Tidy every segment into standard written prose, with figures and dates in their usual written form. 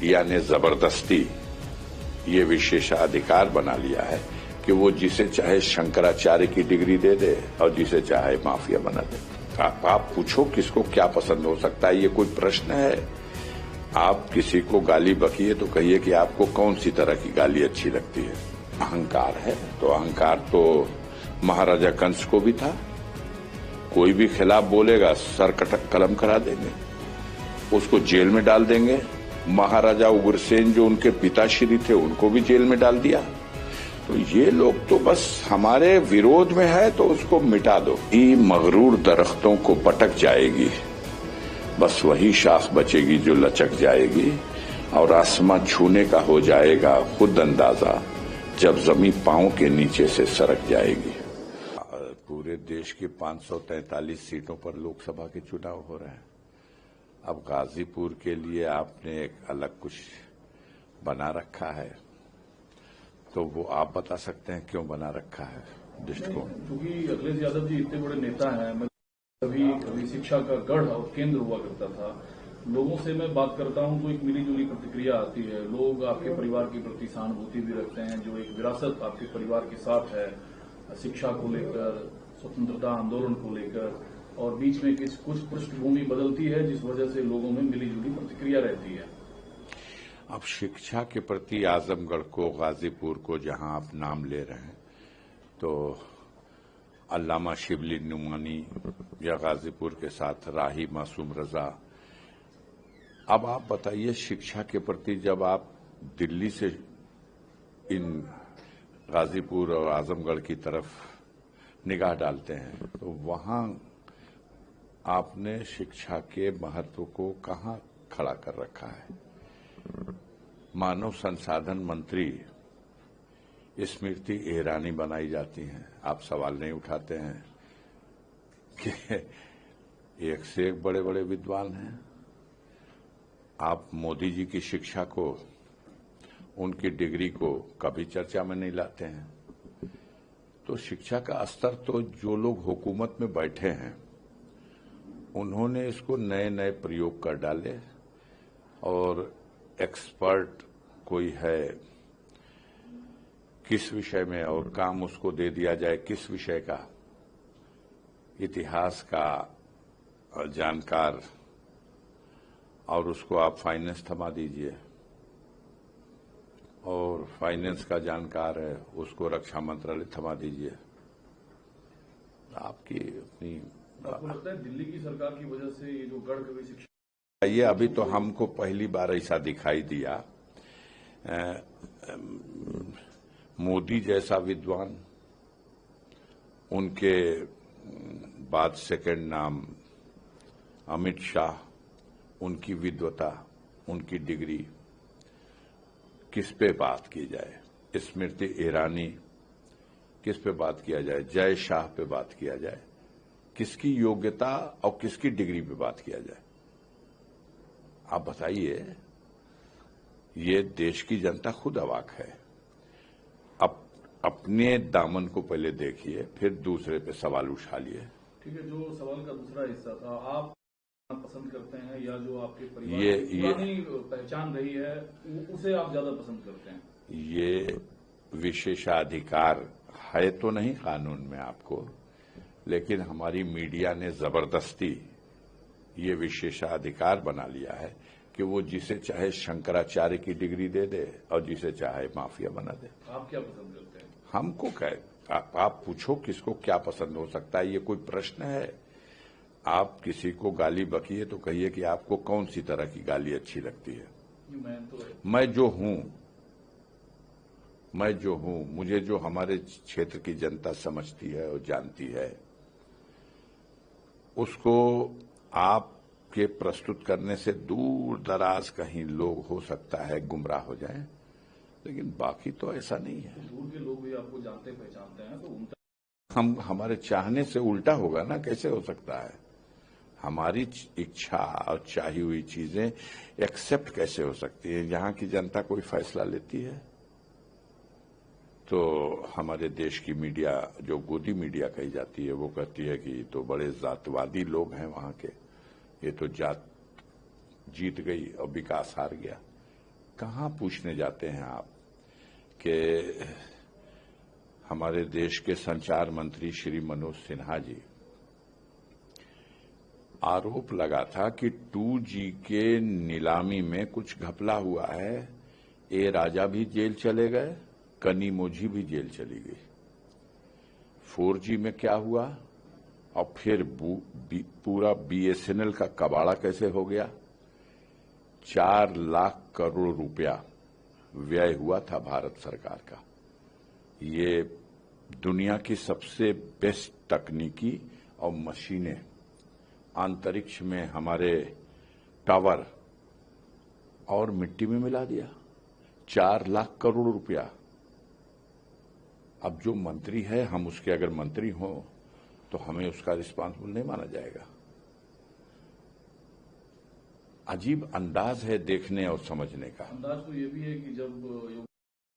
Media ने जबरदस्ती ये विशेषाधिकार बना लिया है कि वो जिसे चाहे शंकराचार्य की डिग्री दे दे और जिसे चाहे माफिया बना दे। आप पूछो किसको क्या पसंद हो सकता है, ये कोई प्रश्न है? आप किसी को गाली बकिए तो कहिए कि आपको कौन सी तरह की गाली अच्छी लगती है। अहंकार है तो अहंकार तो महाराजा कंस को भी था। कोई भी खिलाफ बोलेगा सर कलम करा देंगे, उसको जेल में डाल देंगे। महाराजा उग्रसेन जो उनके पिताश्री थे उनको भी जेल में डाल दिया। तो ये लोग तो बस हमारे विरोध में है तो उसको मिटा दो। ये मगरूर दरख्तों को पटक जाएगी, बस वही शाख बचेगी जो लचक जाएगी और आसमां छूने का हो जाएगा खुद अंदाजा जब जमीन पांव के नीचे से सरक जाएगी। पूरे देश की 543 सीटों पर लोकसभा के चुनाव हो रहे हैं। अब गाजीपुर के लिए आपने एक अलग कुछ बना रखा है, तो वो आप बता सकते हैं क्यों बना रखा है दृष्टिकोण? क्योंकि अखिलेश यादव जी इतने बड़े नेता हैं, कभी शिक्षा का गढ़ और केंद्र हुआ करता था। लोगों से मैं बात करता हूं तो एक मिलीजुली प्रतिक्रिया आती है। लोग आपके परिवार के प्रति सहानुभूति भी रखते हैं, जो एक विरासत आपके परिवार के साथ है शिक्षा को लेकर, स्वतंत्रता आंदोलन को लेकर, और बीच में कुछ पृष्ठभूमि बदलती है जिस वजह से लोगों में मिलीजुली प्रतिक्रिया रहती है। अब शिक्षा के प्रति आजमगढ़ को, गाजीपुर को जहां आप नाम ले रहे हैं, तो अल्लामा शिबली नुमानी या गाजीपुर के साथ राही मासूम रजा। अब आप बताइए, शिक्षा के प्रति जब आप दिल्ली से इन गाजीपुर और आजमगढ़ की तरफ निगाह डालते हैं तो वहां आपने शिक्षा के महत्व को कहां खड़ा कर रखा है? मानव संसाधन मंत्री स्मृति ईरानी बनाई जाती हैं, आप सवाल नहीं उठाते हैं कि एक से एक बड़े बड़े विद्वान हैं। आप मोदी जी की शिक्षा को, उनकी डिग्री को कभी चर्चा में नहीं लाते हैं। तो शिक्षा का स्तर तो जो लोग हुकूमत में बैठे हैं उन्होंने इसको नए नए प्रयोग कर डाले, और एक्सपर्ट कोई है किस विषय में और काम उसको दे दिया जाए किस विषय का, इतिहास का जानकार, और उसको आप फाइनेंस थमा दीजिए, और फाइनेंस का जानकार है उसको रक्षा मंत्रालय थमा दीजिए। आपकी अपनी, आपको लगता है दिल्ली की सरकार की वजह से ये जो गढ़ कवि शिक्षा, ये अभी तो हमको पहली बार ऐसा दिखाई दिया। मोदी जैसा विद्वान, उनके बाद सेकंड नाम अमित शाह, उनकी विद्वता, उनकी डिग्री, किस पे बात की जाए? स्मृति ईरानी किस पे बात किया जाए? जय शाह पे बात किया जाए? किसकी योग्यता और किसकी डिग्री पे बात किया जाए? आप बताइए। ये देश की जनता खुद अवाक है। अब अपने दामन को पहले देखिए, फिर दूसरे पे सवाल उठा लिए। ठीक है, जो सवाल का दूसरा हिस्सा था, आप पसंद करते हैं या जो आपके परिवार की पुरानी पहचान रही है उसे आप ज्यादा पसंद करते हैं? ये विशेषाधिकार है तो नहीं कानून में आपको, लेकिन हमारी मीडिया ने जबरदस्ती ये विशेषाधिकार बना लिया है कि वो जिसे चाहे शंकराचार्य की डिग्री दे दे और जिसे चाहे माफिया बना दे। आप क्या पसंद करते हैं? हमको क्या, आप पूछो किसको क्या पसंद हो सकता है, ये कोई प्रश्न है? आप किसी को गाली बकिए तो कहिए कि आपको कौन सी तरह की गाली अच्छी लगती है। मैं जो हूं, मुझे जो हमारे क्षेत्र की जनता समझती है और जानती है, उसको आपके प्रस्तुत करने से दूर दराज कहीं लोग हो सकता है गुमराह हो जाएं, लेकिन बाकी तो ऐसा नहीं है। दूर के लोग भी आपको जानते पहचानते हैं तो हमारे चाहने से उल्टा होगा ना? कैसे हो सकता है? हमारी इच्छा और चाही हुई चीजें एक्सेप्ट कैसे हो सकती है? यहाँ की जनता कोई फैसला लेती है तो हमारे देश की मीडिया, जो गोदी मीडिया कही जाती है, वो कहती है कि तो बड़े जातवादी लोग हैं वहां के, ये तो जात जीत गई और विकास हार गया। कहाँ पूछने जाते हैं आप कि हमारे देश के संचार मंत्री श्री मनोज सिन्हा जी, आरोप लगा था कि 2G के नीलामी में कुछ घपला हुआ है। ए राजा भी जेल चले गए, कनीमोझी भी जेल चली गई। 4G में क्या हुआ और फिर पूरा BSNL का कबाड़ा कैसे हो गया। 4 लाख करोड़ रुपया व्यय हुआ था भारत सरकार का। ये दुनिया की सबसे बेस्ट तकनीकी और मशीनें, अंतरिक्ष में हमारे टावर और मिट्टी में मिला दिया। 4 लाख करोड़ रुपया। अब जो मंत्री है, हम उसके अगर मंत्री हों तो हमें उसका रिस्पांसिबल नहीं माना जाएगा। अजीब अंदाज है देखने और समझने का। अंदाज तो ये भी है कि जब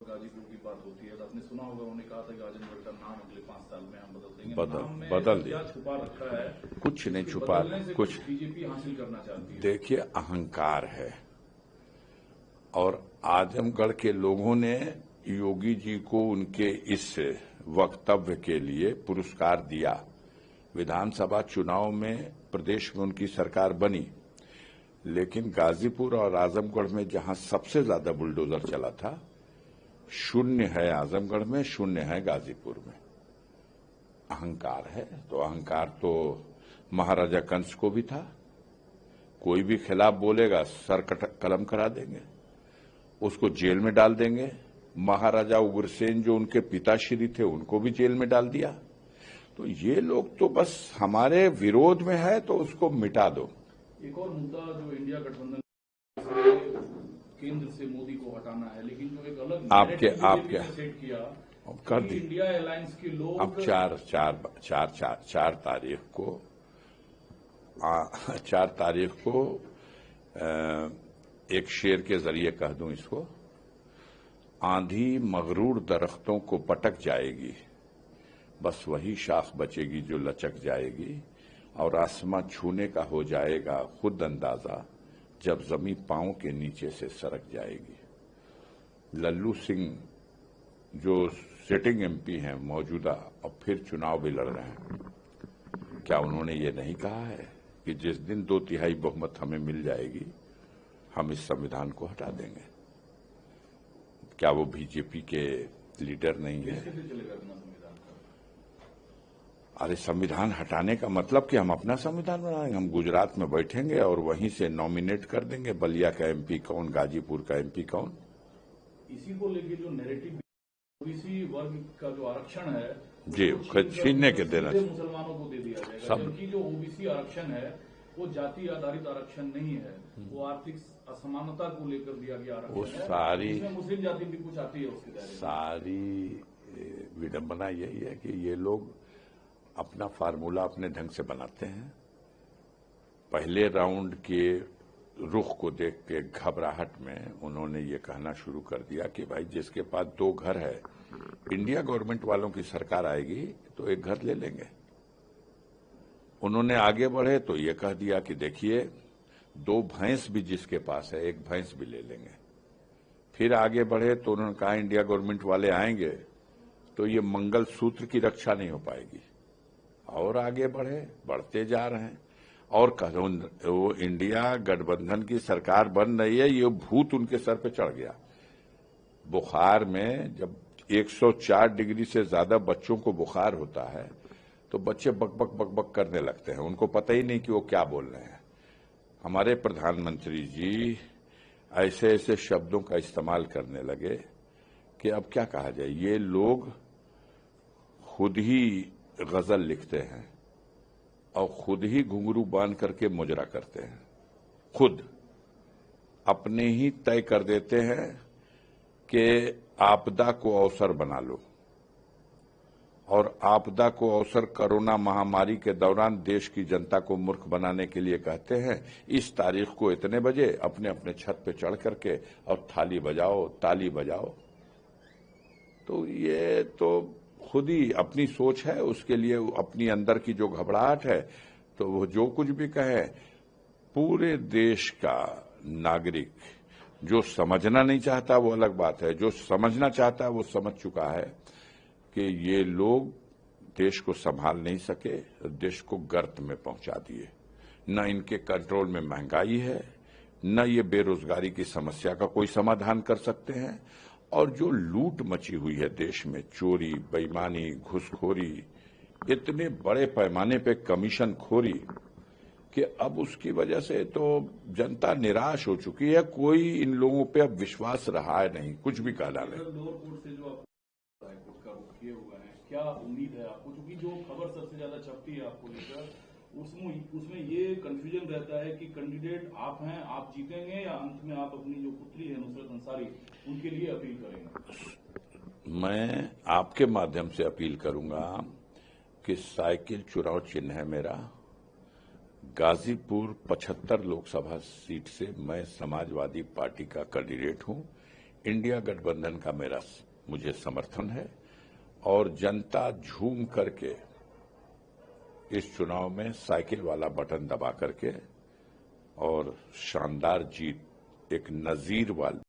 गाजीपुर की बात होती है तो आपने सुना होगा, उन्होंने कहा था कि आजमगढ़ का नाम अगले 5 साल में हम बदल देंगे। बदल दिया। क्या छुपा रखा है? कुछ नहीं छुपा, कुछ बीजेपी हासिल करना चाहती है। देखिए, अहंकार है। और आजमगढ़ के लोगों ने योगी जी को उनके इस वक्तव्य के लिए पुरस्कार दिया। विधानसभा चुनाव में प्रदेश में उनकी सरकार बनी, लेकिन गाजीपुर और आजमगढ़ में जहां सबसे ज्यादा बुलडोजर चला था, 0 है आजमगढ़ में, 0 है गाजीपुर में। अहंकार है। तो अहंकार तो महाराजा कंस को भी था। कोई भी खिलाफ बोलेगा सर कलम करा देंगे, उसको जेल में डाल देंगे। महाराजा उग्रसेन जो उनके पिताश्री थे, उनको भी जेल में डाल दिया। तो ये लोग तो बस हमारे विरोध में है तो उसको मिटा दो। एक और मुद्दा जो इंडिया गठबंधन केंद्र से मोदी को हटाना है, लेकिन जो एक अलग आपके सेट किया कर दी। इंडिया अलायंस के लोग अब 4 तारीख को एक शेर के जरिए कह दूं इसको, आंधी मगरूर दरख्तों को पटक जाएगी, बस वही शाख बचेगी जो लचक जाएगी, और आसमां छूने का हो जाएगा खुद अंदाजा जब जमीन पांव के नीचे से सरक जाएगी। लल्लू सिंह जो सिटिंग MP हैं मौजूदा और फिर चुनाव भी लड़ रहे हैं, क्या उन्होंने ये नहीं कहा है कि जिस दिन 2/3 बहुमत हमें मिल जाएगी हम इस संविधान को हटा देंगे? क्या वो बीजेपी के लीडर नहीं है? अरे संविधान हटाने का मतलब कि हम अपना संविधान बनाएंगे। हम गुजरात में बैठेंगे और वहीं से नॉमिनेट कर देंगे बलिया का MP कौन, गाजीपुर का MP कौन। इसी को लेकर जो नैरेटिव ओबीसी वर्ग का जो आरक्षण है जी छीनने के देना, मुसलमानों को दे दिया जाएगा, जबकि जो ओबीसी आरक्षण है वो जाति आधारित आरक्षण नहीं है, वो आर्थिक असमानता को लेकर दिया गया आरक्षण वो है। सारी मुस्लिम जाति भी कुछ आती है उसके दायरे में। सारी विडंबना यही है कि ये लोग अपना फार्मूला अपने ढंग से बनाते हैं। पहले राउंड के रुख को देख के घबराहट में उन्होंने ये कहना शुरू कर दिया कि भाई जिसके पास 2 घर है, इंडिया गवर्नमेंट वालों की सरकार आएगी तो 1 घर ले लेंगे। उन्होंने आगे बढ़े तो ये कह दिया कि देखिए 2 भैंस भी जिसके पास है 1 भैंस भी ले लेंगे। फिर आगे बढ़े तो उन्होंने कहा इंडिया गवर्नमेंट वाले आएंगे तो ये मंगल सूत्र की रक्षा नहीं हो पाएगी। और आगे बढ़ते जा रहे हैं। और वो इंडिया गठबंधन की सरकार बन रही है, ये भूत उनके सर पे चढ़ गया। बुखार में जब 104 डिग्री से ज्यादा बच्चों को बुखार होता है तो बच्चे बक करने लगते हैं, उनको पता ही नहीं कि वो क्या बोल रहे हैं। हमारे प्रधानमंत्री जी ऐसे ऐसे शब्दों का इस्तेमाल करने लगे कि अब क्या कहा जाए। ये लोग खुद ही गजल लिखते हैं और खुद ही घुंघरू बांध करके मुजरा करते हैं, खुद अपने ही तय कर देते हैं कि आपदा को अवसर बना लो। और आपदा को अवसर कोरोना महामारी के दौरान देश की जनता को मूर्ख बनाने के लिए कहते हैं इस तारीख को इतने बजे अपने अपने छत पे चढ़ करके और थाली बजाओ, ताली बजाओ। तो ये तो खुद ही अपनी सोच है, उसके लिए अपनी अंदर की जो घबराहट है, तो वो जो कुछ भी कहे, पूरे देश का नागरिक जो समझना नहीं चाहता वो अलग बात है, जो समझना चाहता है वो समझ चुका है कि ये लोग देश को संभाल नहीं सके, देश को गर्त में पहुंचा दिए। न इनके कंट्रोल में महंगाई है, न ये बेरोजगारी की समस्या का कोई समाधान कर सकते हैं, और जो लूट मची हुई है देश में, चोरी, बेईमानी, घूसखोरी, इतने बड़े पैमाने पे कमीशनखोरी कि अब उसकी वजह से तो जनता निराश हो चुकी है। कोई इन लोगों पे अब विश्वास रहा है नहीं, कुछ भी कह डाले। लोअर कोर्ट से जो आप हाईकोर्ट का रुख किए हुए हैं, क्या उम्मीद है आपको? क्योंकि जो खबर सबसे ज्यादा छपती है आपको लेकर, उसमें ये कंफ्यूजन रहता है कि कैंडिडेट आप हैं, आप जीतेंगे, या अंत में आप अपनी जो पुत्री है नुसरत अंसारी, उनके लिए अपील करेंगे। मैं आपके माध्यम से अपील करूंगा कि साइकिल चुनाव चिन्ह है मेरा। गाजीपुर 75 लोकसभा सीट से मैं समाजवादी पार्टी का कैंडिडेट हूं। इंडिया गठबंधन का मुझे समर्थन है, और जनता झूम करके इस चुनाव में साइकिल वाला बटन दबा करके और शानदार जीत, एक नजीर वाली